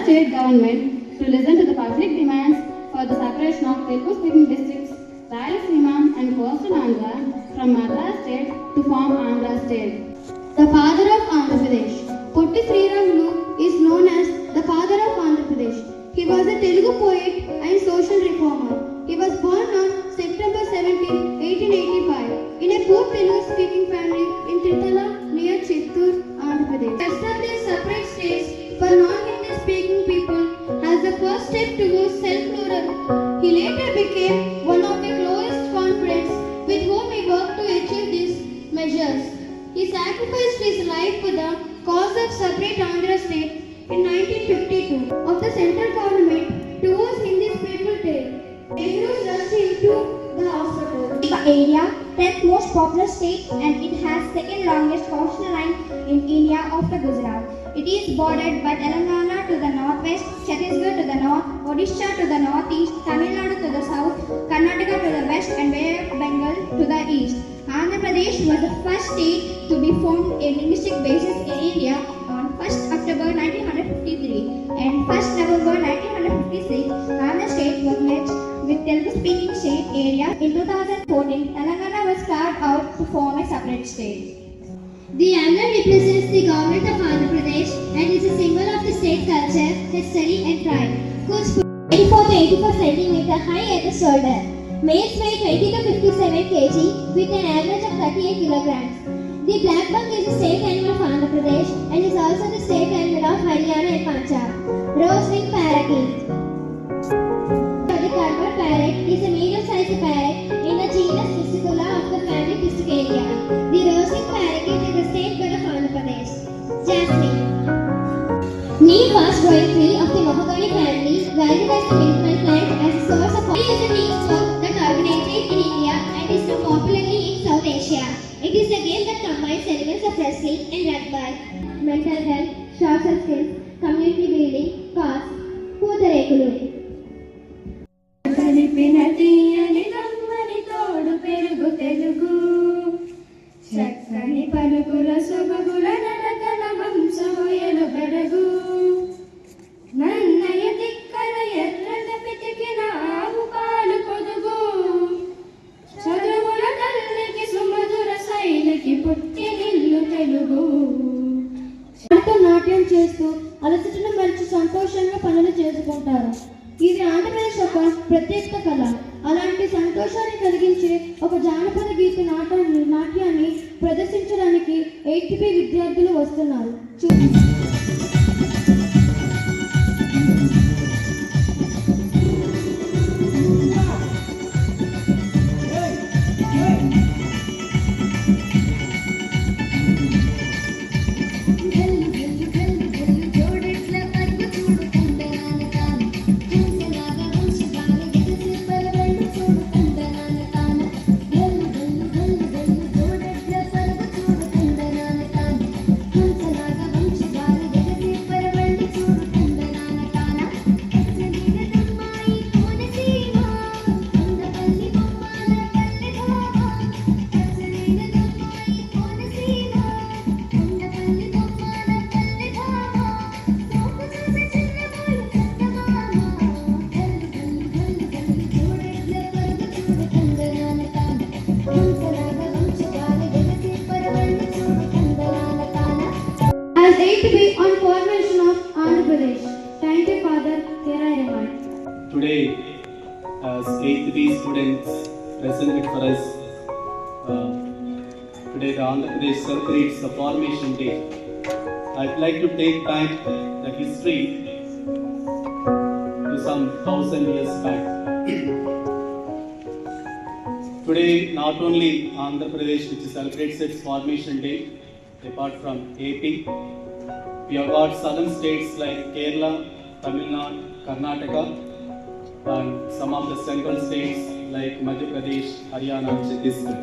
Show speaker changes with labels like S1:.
S1: state government to listen to the public demands for the separation of Telugu-speaking districts, Rayalaseema and Coastal Andhra from Madras state to form Andhra state.
S2: The father of Andhra Pradesh, Potti Sriramulu, is known as the father of Andhra Pradesh. He was a Telugu poet and social reformer. He was born on September 17, 1885 in a poor Telugu-speaking family in Tirthala near Chittoor, Andhra Pradesh. He established separate states for non-Hindi speaking people as the first step towards self-rule. He later became one of the closest confidants with whom he worked to achieve these measures. He sacrificed his life for the cause of separate Andhra state in 1952 of the central government towards Hindi's people trade. Nehru rushed him to the hospital.
S3: The area, 10th most populous state, and it has second longest coastal line in India after Gujarat. It is bordered by Telangana to the northwest, Chhattisgarh to the north, Odisha to the northeast, Tamil Nadu to the south, Karnataka to the west, and Bay of Bengal to the east. Andhra Pradesh was the first state to be formed in linguistic basis in India on 1st October 1953 and 1st November 1956. Andhra state was merged with Telugu-speaking state area. In 2014, Telangana was carved out to form a separate state.
S2: The emblem represents the government of Andhra Pradesh and is a symbol of the state culture, history and pride. Whose
S3: 84 to 84 cm high at the shoulder. Males weigh 20 to 57 kg with an average of 38 kilograms. The black buck is the state animal of Andhra Pradesh and is also the state animal of Haryana and Punjab. Rose-winged parakeet. The Carpet parrot is a medium-sized parrot in the genus Piscicula of the family Piscicaria. The rose-winged parakeet is the state bird of Andhra Pradesh. Jasmine. Neem fast-growing tree of the mahogany family, valued as the medicinal plant as a source of oil, is a neem smoke that originated in India and is known popularly in South Asia. It is a game that combines elements of wrestling and rugby, mental health, social skills, community building, cause, పూతరేకులు.
S1: కలిపిన తీయని కమ్మని తోడు పెరుగు తెలుగు, చక్కని పలుకుల సొబగుల నడకల వంశమొయలు బెరగు, నన్నయ తిక్కల ఎర్రట పితికిన ఆవు పాలు పొదుగు, చదువుల తల్లికి సుమధుర శైలికి పుట్టి నిల్లు తెలుగు.
S2: నాట్యం చేస్తూ అలసటను మరిచి సంతోషంగా పనులు చేసుకుంటారు. ఇది ఆంధ్రప్రదేశ్ ఒక ప్రత్యేక కళ. అలాంటి సంతోషాన్ని కలిగించే ఒక జానపద గీత నాట్యాన్ని ప్రదర్శించడానికి 8th విద్యార్థులు వస్తున్నారు. As 8th on formation of Andhra Pradesh. Thank you, Father. Here I remain.
S4: Today, as 8th B students presented for us, today the Andhra Pradesh celebrates the formation day. I'd like to take back the history to some 1000 years back. Today, not only Andhra Pradesh, which celebrates its formation day, apart from AP, we have got southern states like Kerala, Tamil Nadu, Karnataka, and some of the central states like Madhya Pradesh, Haryana, and Chhattisgarh.